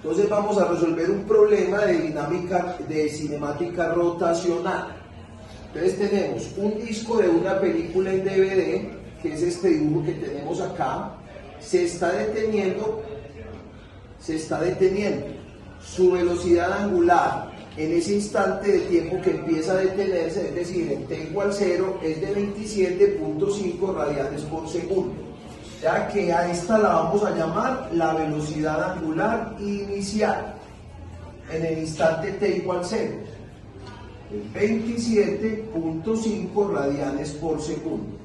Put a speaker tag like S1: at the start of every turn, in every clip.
S1: Entonces vamos a resolver un problema de dinámica, de cinemática rotacional. Entonces tenemos un disco de una película en DVD, que es este dibujo que tenemos acá, se está deteniendo. Su velocidad angular en ese instante de tiempo que empieza a detenerse, es decir, en t igual 0, es de 27.5 radianes por segundo. Ya que a esta la vamos a llamar la velocidad angular inicial en el instante t igual 0. 27.5 radianes por segundo.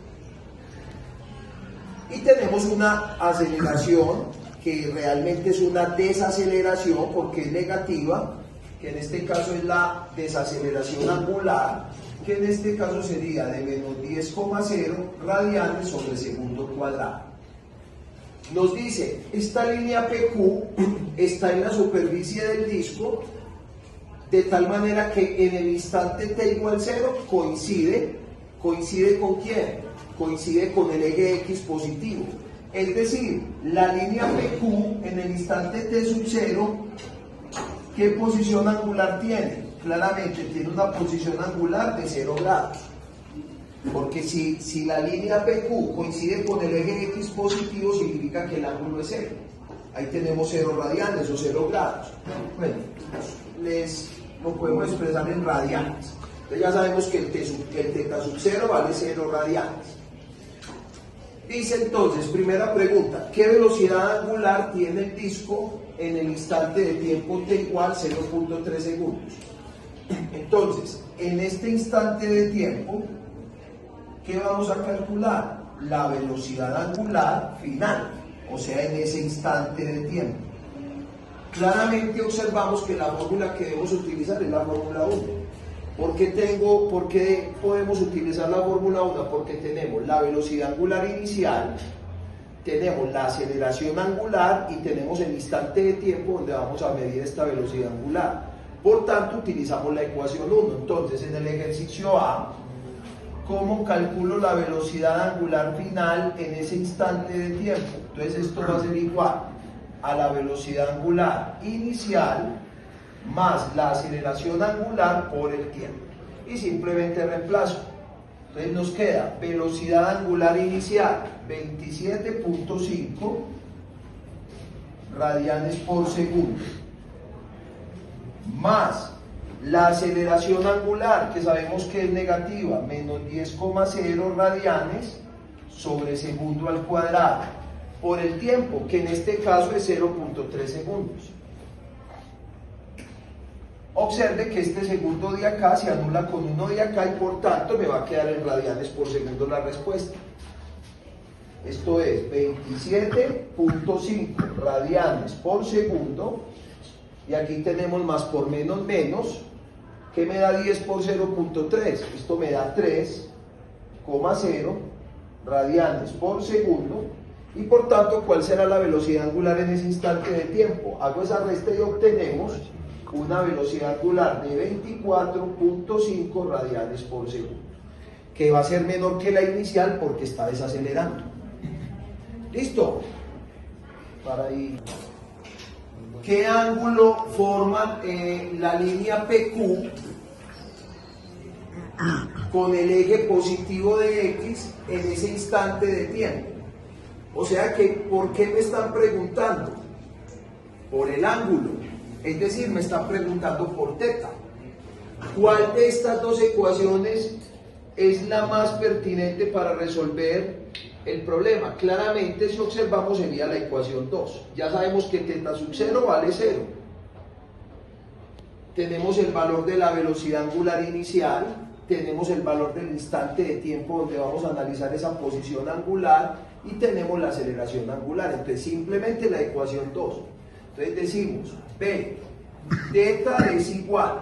S1: Y tenemos una aceleración que realmente es una desaceleración porque es negativa, que en este caso es la desaceleración angular, que en este caso sería de menos 10,0 radianes sobre segundo cuadrado. Nos dice, esta línea PQ está en la superficie del disco, de tal manera que en el instante t igual 0 coincide ¿con quién? Coincide con el eje X positivo. Es decir, la línea PQ en el instante t sub 0, ¿qué posición angular tiene? Claramente tiene una posición angular de 0 grados. Porque si la línea PQ coincide con el eje X positivo, significa que el ángulo es 0. Ahí tenemos 0 radianes o 0 grados. Bueno, lo podemos expresar en radianes. Entonces ya sabemos que el teta sub 0 vale 0 radianes. Dice entonces, primera pregunta, ¿qué velocidad angular tiene el disco en el instante de tiempo t igual 0.3 segundos? Entonces, en este instante de tiempo, ¿qué vamos a calcular? La velocidad angular final, o sea, en ese instante de tiempo. Claramente observamos que la fórmula que debemos utilizar es la fórmula 1. ¿Por qué podemos utilizar la fórmula 1? Porque tenemos la velocidad angular inicial, tenemos la aceleración angular y tenemos el instante de tiempo donde vamos a medir esta velocidad angular. Por tanto, utilizamos la ecuación 1. Entonces, en el ejercicio A, ¿cómo calculo la velocidad angular final en ese instante de tiempo? Entonces, esto va a ser igual a la velocidad angular inicial más la aceleración angular por el tiempo. Y simplemente reemplazo. Entonces nos queda velocidad angular inicial 27.5 radianes por segundo más la aceleración angular, que sabemos que es negativa, menos 10,0 radianes sobre segundo al cuadrado, por el tiempo, que en este caso es 0.3 segundos. Observe que este segundo de acá se anula con uno de acá y por tanto me va a quedar en radianes por segundo la respuesta. Esto es 27.5 radianes por segundo, y aquí tenemos más por menos menos, que me da 10 por 0.3, esto me da 3,0 radianes por segundo, y por tanto, ¿cuál será la velocidad angular en ese instante de tiempo? Hago esa resta y obtenemos una velocidad angular de 24.5 radianes por segundo, que va a ser menor que la inicial porque está desacelerando. ¿Listo? Para ahí. ¿Qué ángulo forman la línea PQ con el eje positivo de X en ese instante de tiempo? O sea que, ¿por qué me están preguntando? Por el ángulo. Es decir, me están preguntando por teta. ¿Cuál de estas dos ecuaciones es la más pertinente para resolver el problema? Claramente, si observamos, sería la ecuación 2. Ya sabemos que teta sub 0 vale 0. Tenemos el valor de la velocidad angular inicial, tenemos el valor del instante de tiempo donde vamos a analizar esa posición angular y tenemos la aceleración angular. Entonces, simplemente la ecuación 2. Entonces decimos, B, teta es igual,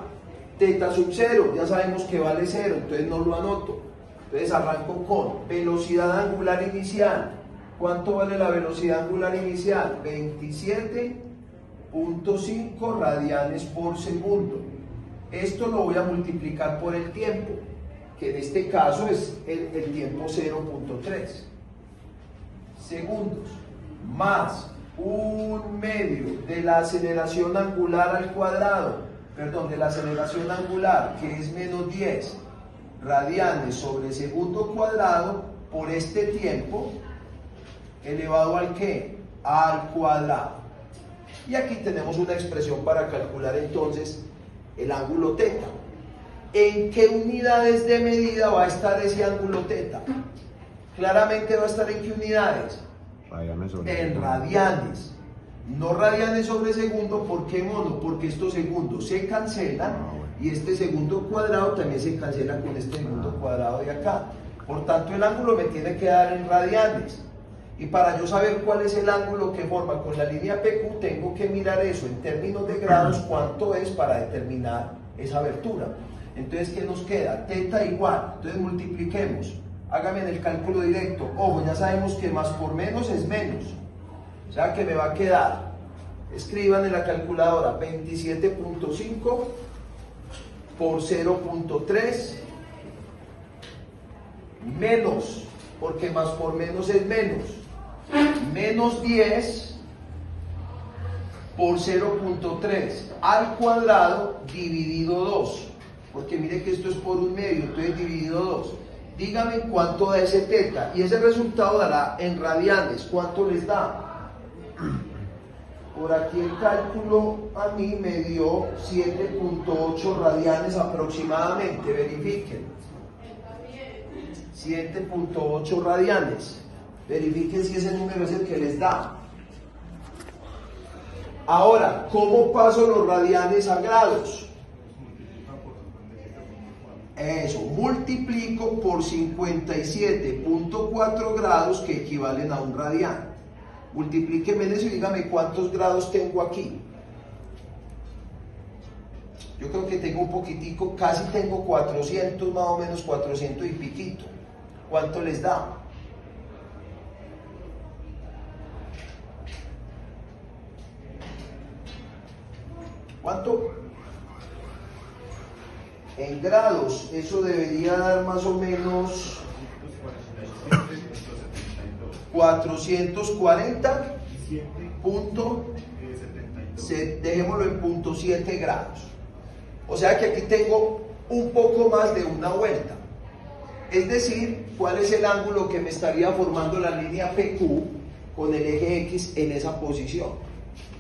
S1: teta sub 0, ya sabemos que vale 0, entonces no lo anoto. Entonces arranco con velocidad angular inicial. ¿Cuánto vale la velocidad angular inicial? 27.5 radianes por segundo. Esto lo voy a multiplicar por el tiempo, que en este caso es el tiempo 0.3 segundos, más 1 medio de la aceleración angular al cuadrado, perdón, de la aceleración angular, que es menos 10 radianes sobre segundo cuadrado por este tiempo, elevado al ¿qué? Al cuadrado. Y aquí tenemos una expresión para calcular entonces el ángulo teta. ¿En qué unidades de medida va a estar ese ángulo teta? Claramente va a estar en ¿qué unidades? En radianes. No radianes sobre segundo. ¿Por qué, mono? Porque estos segundos se cancelan y este segundo cuadrado también se cancela con este segundo cuadrado de acá. Por tanto, el ángulo me tiene que dar en radianes. Y para yo saber cuál es el ángulo que forma con la línea PQ, tengo que mirar eso en términos de grados, cuánto es para determinar esa abertura. Entonces, ¿qué nos queda? Teta igual. Entonces, multipliquemos. Hágame en el cálculo directo. Ojo, ya sabemos que más por menos es menos. O sea que me va a quedar, escriban en la calculadora, 27.5 por 0.3 menos, porque más por menos es menos 10 por 0.3 al cuadrado dividido 2, porque mire que esto es por 1 medio, entonces dividido 2. Dígame cuánto da ese teta, y ese resultado dará en radianes. ¿Cuánto les da? Por aquí el cálculo a mí me dio 7.8 radianes aproximadamente, verifiquen. 7.8 radianes. Verifiquen si ese número es el que les da. Ahora, ¿cómo paso los radianes a grados? Eso, multiplico por 57.4 grados, que equivalen a 1 radián. Multiplíqueme eso y dígame cuántos grados tengo aquí. Yo creo que tengo un poquitico, casi tengo 400, más o menos 400 y piquito. ¿Cuánto les da? ¿Cuánto? En grados, eso debería dar más o menos 440 dejémoslo en 0.7 grados. O sea que aquí tengo un poco más de una vuelta. Es decir, ¿cuál es el ángulo que me estaría formando la línea PQ con el eje X en esa posición?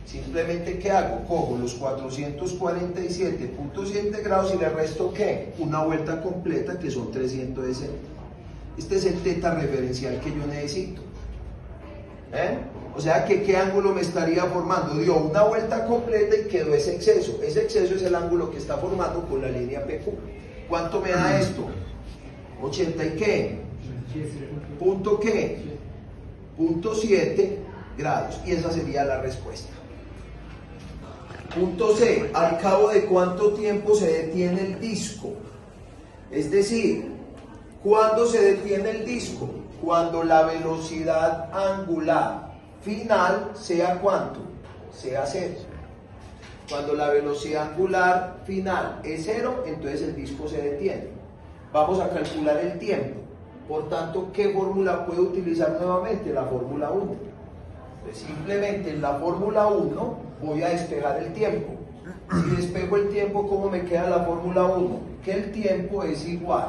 S1: Simplemente, ¿qué hago? Cojo los 447.7 grados y le resto, ¿qué? Una vuelta completa, que son 360. Este es el teta referencial que yo necesito. O sea que ¿qué ángulo me estaría formando? Dio una vuelta completa y quedó ese exceso. Ese exceso es el ángulo que está formando con la línea PQ. ¿Cuánto me da esto? 80 y qué? ¿Punto qué? 0.7 grados. Y esa sería la respuesta. Punto C. ¿Al cabo de cuánto tiempo se detiene el disco? Es decir, ¿cuándo se detiene el disco? Cuando la velocidad angular final sea ¿cuánto? Sea 0. Cuando la velocidad angular final es 0, entonces el disco se detiene. Vamos a calcular el tiempo. Por tanto, ¿qué fórmula puedo utilizar nuevamente? La fórmula 1. Pues simplemente en la fórmula 1 voy a despejar el tiempo. Si despejo el tiempo, ¿cómo me queda la fórmula 1? Que el tiempo es igual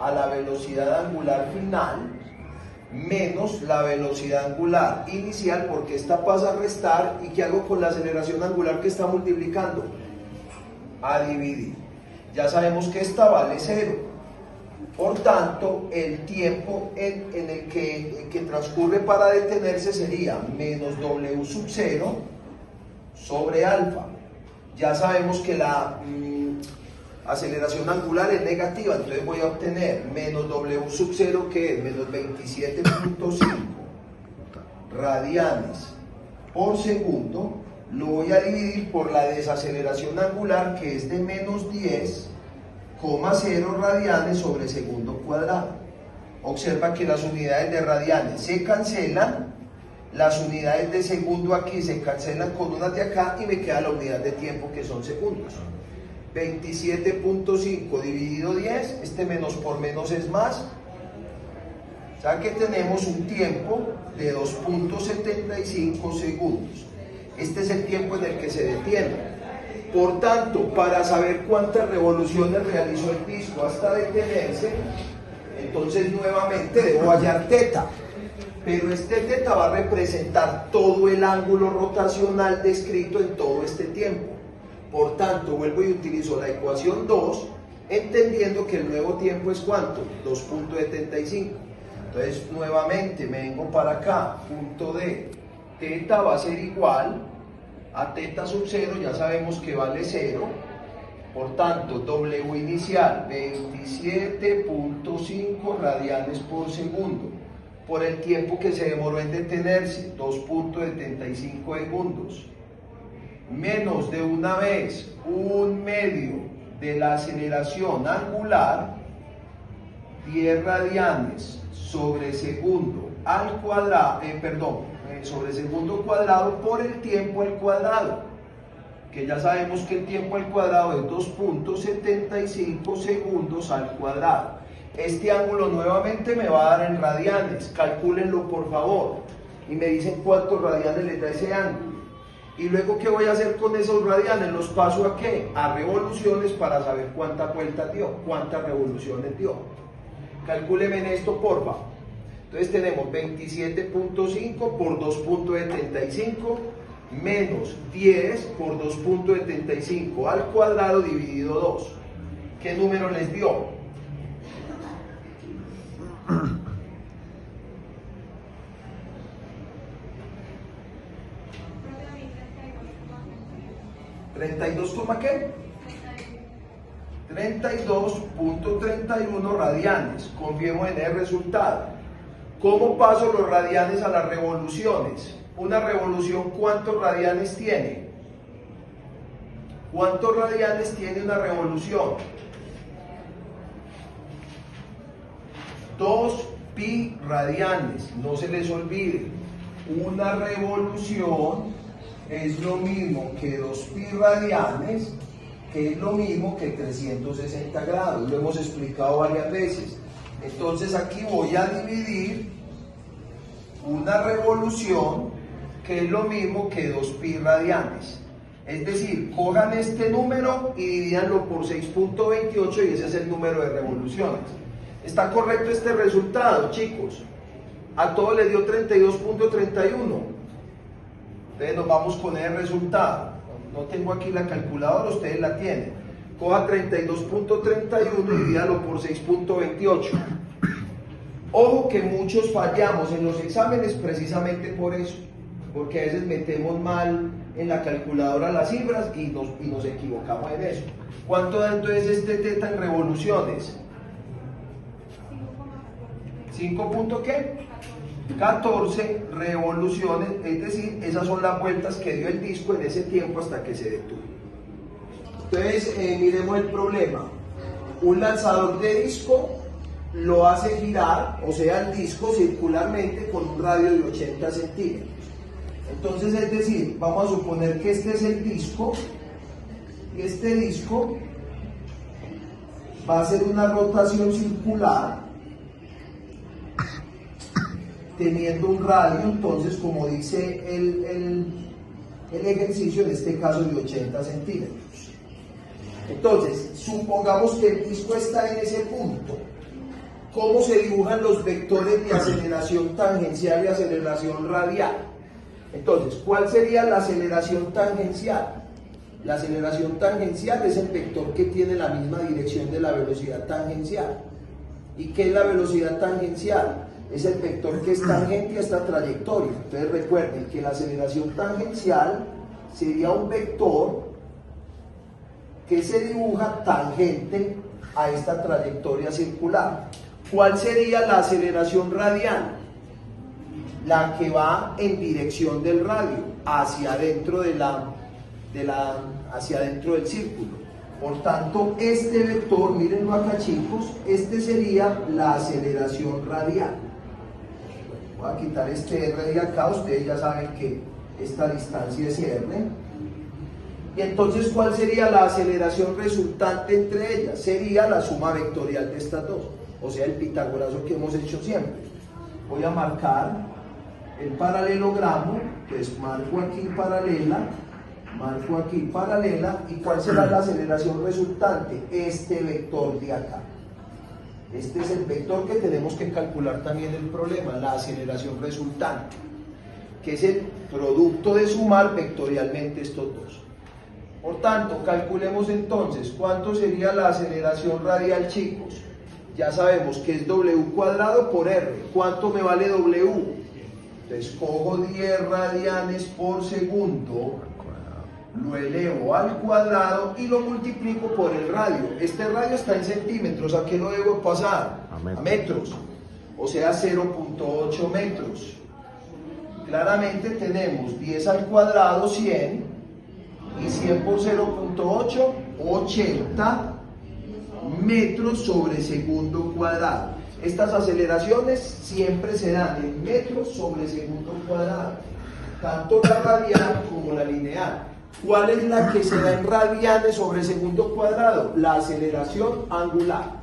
S1: a la velocidad angular final menos la velocidad angular inicial, porque esta pasa a restar. ¿Y qué hago con la aceleración angular que está multiplicando? A dividir. Ya sabemos que esta vale 0. Por tanto, el tiempo en el que transcurre para detenerse sería menos W sub 0 sobre alfa. Ya sabemos que la aceleración angular es negativa, entonces voy a obtener menos W sub 0, que es menos 27.5 radianes por segundo. Lo voy a dividir por la desaceleración angular, que es de menos 10,0 radianes sobre segundo cuadrado. Observa que las unidades de radianes se cancelan, las unidades de segundo aquí se cancelan con unas de acá y me queda la unidad de tiempo, que son segundos. 27.5 dividido 10, este menos por menos es más. sea que tenemos un tiempo de 2.75 segundos. Este es el tiempo en el que se detiene. Por tanto, para saber cuántas revoluciones realizó el disco hasta detenerse, entonces nuevamente debo hallar teta. Pero este teta va a representar todo el ángulo rotacional descrito en todo este tiempo. Por tanto, vuelvo y utilizo la ecuación 2, entendiendo que el nuevo tiempo es ¿cuánto? 2.75. Entonces, nuevamente me vengo para acá, punto D. Teta va a ser igual a teta sub 0, ya sabemos que vale 0. Por tanto, W inicial, 27.5 radianes por segundo. Por el tiempo que se demoró en detenerse, 2.75 segundos. Menos de una vez, 1/2 de la aceleración angular, 10 radianes sobre segundo al cuadrado, sobre segundo cuadrado por el tiempo al cuadrado, que ya sabemos que el tiempo al cuadrado es 2.75 segundos al cuadrado. Este ángulo nuevamente me va a dar en radianes, calcúlenlo por favor, y me dicen cuántos radianes les da ese ángulo. Y luego, ¿qué voy a hacer con esos radianes? ¿Los paso a qué? A revoluciones para saber cuántas vueltas dio, cuántas revoluciones dio. Calcúlenme en esto, porfa. Entonces tenemos 27.5 por 2.75 menos 10 por 2.75 al cuadrado dividido 2. ¿Qué número les dio? 32, ¿qué? 32.31 radianes. Confiemos en el resultado. ¿Cómo paso los radianes a las revoluciones? Una revolución, ¿cuántos radianes tiene? ¿Cuántos radianes tiene una revolución? 2 pi radianes. No se les olvide, una revolución es lo mismo que 2 pi radianes, que es lo mismo que 360 grados. Lo hemos explicado varias veces. Entonces aquí voy a dividir una revolución, que es lo mismo que 2 pi radianes. Es decir, cojan este número y divídanlo por 6.28 y ese es el número de revoluciones. ¿Está correcto este resultado, chicos? A todos les dio 32.31. Entonces nos vamos con el resultado. No tengo aquí la calculadora, ustedes la tienen. Coja 32.31 y divídalo por 6.28. Ojo que muchos fallamos en los exámenes precisamente por eso, porque a veces metemos mal en la calculadora las cifras y nos equivocamos en eso. ¿Cuánto da entonces este teta en revoluciones? 5. ¿Qué? 14 revoluciones, es decir, esas son las vueltas que dio el disco en ese tiempo hasta que se detuvo. Entonces, miremos el problema. Un lanzador de disco lo hace girar, o sea, el disco circularmente con un radio de 80 centímetros. Entonces, es decir, vamos a suponer que este es el disco, y este disco va a hacer una rotación circular teniendo un radio, entonces, como dice el ejercicio, en este caso de 80 centímetros. Entonces, supongamos que el disco está en ese punto. ¿Cómo se dibujan los vectores de aceleración tangencial y aceleración radial? Entonces, ¿cuál sería la aceleración tangencial? La aceleración tangencial es el vector que tiene la misma dirección de la velocidad tangencial. ¿Y qué es la velocidad tangencial? Es el vector que es tangente a esta trayectoria. Entonces recuerden que la aceleración tangencial sería un vector que se dibuja tangente a esta trayectoria circular. ¿Cuál sería la aceleración radial? La que va en dirección del radio, hacia adentro hacia adentro del círculo. Por tanto, este vector, mírenlo acá, chicos, este sería la aceleración radial. Voy a quitar este R de acá, ustedes ya saben que esta distancia es R. Y entonces, ¿cuál sería la aceleración resultante entre ellas? Sería la suma vectorial de estas dos, o sea, el pitagorazo que hemos hecho siempre. voy a marcar el paralelogramo, pues marco aquí paralela, ¿y cuál será la aceleración resultante? Este vector de acá. Este es el vector que tenemos que calcular también en el problema, la aceleración resultante, que es el producto de sumar vectorialmente estos dos. Por tanto, calculemos entonces cuánto sería la aceleración radial, chicos. Ya sabemos que es W cuadrado por R. ¿Cuánto me vale W? Entonces cojo 10 radianes por segundo, lo elevo al cuadrado y lo multiplico por el radio. Este radio está en centímetros, ¿a qué lo debo pasar? A metros, o sea 0.8 metros. Claramente tenemos 10 al cuadrado, 100, y 100 por 0.8, 80 metros sobre segundo cuadrado. Estas aceleraciones siempre se dan en metros sobre segundo cuadrado, tanto la radial como la lineal. ¿Cuál es la que se da en radianes sobre segundo cuadrado? La aceleración angular.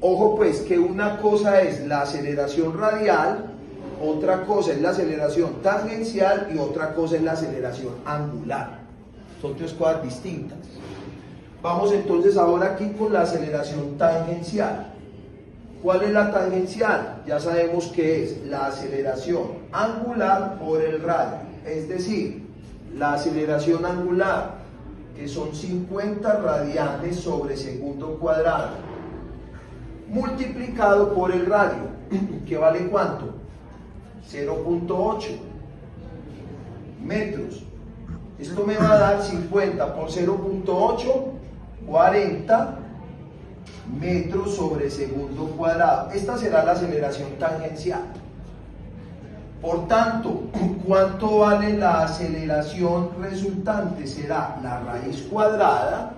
S1: Ojo pues que una cosa es la aceleración radial, otra cosa es la aceleración tangencial y otra cosa es la aceleración angular. Son tres cosas distintas. Vamos entonces ahora aquí con la aceleración tangencial. ¿Cuál es la tangencial? Ya sabemos que es la aceleración angular por el radio. Es decir, la aceleración angular, que son 50 radianes sobre segundo cuadrado, multiplicado por el radio, que vale ¿cuánto? 0.8 metros. Esto me va a dar 50 por 0.8, 40 metros sobre segundo cuadrado. Esta será la aceleración tangencial. Por tanto, ¿cuánto vale la aceleración resultante? Será la raíz cuadrada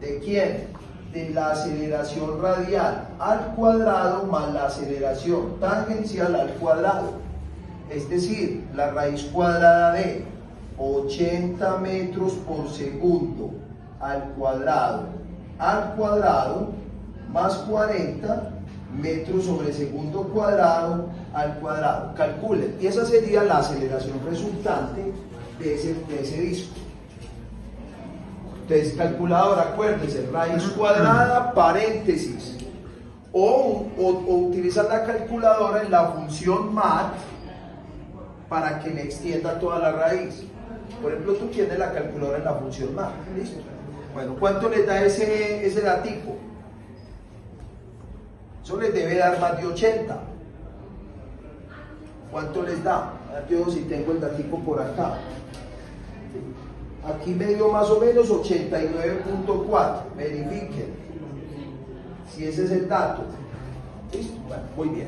S1: ¿de quién? De la aceleración radial al cuadrado más la aceleración tangencial al cuadrado. Es decir, la raíz cuadrada de 80 metros por segundo al cuadrado más 40 metros sobre segundo cuadrado al cuadrado. Calculen, y esa sería la aceleración resultante de ese disco. Entonces, calculadora, acuérdense, raíz cuadrada, paréntesis, o utilizar la calculadora en la función mat para que me extienda toda la raíz. Por ejemplo, tú tienes la calculadora en la función mat, ¿listo? Bueno, ¿cuánto les da ese datico? Eso les debe dar más de 80. ¿Cuánto les da? Yo si tengo el datico por acá. Aquí me dio más o menos 89.4. Verifiquen si ese es el dato. ¿Listo? Bueno, muy bien.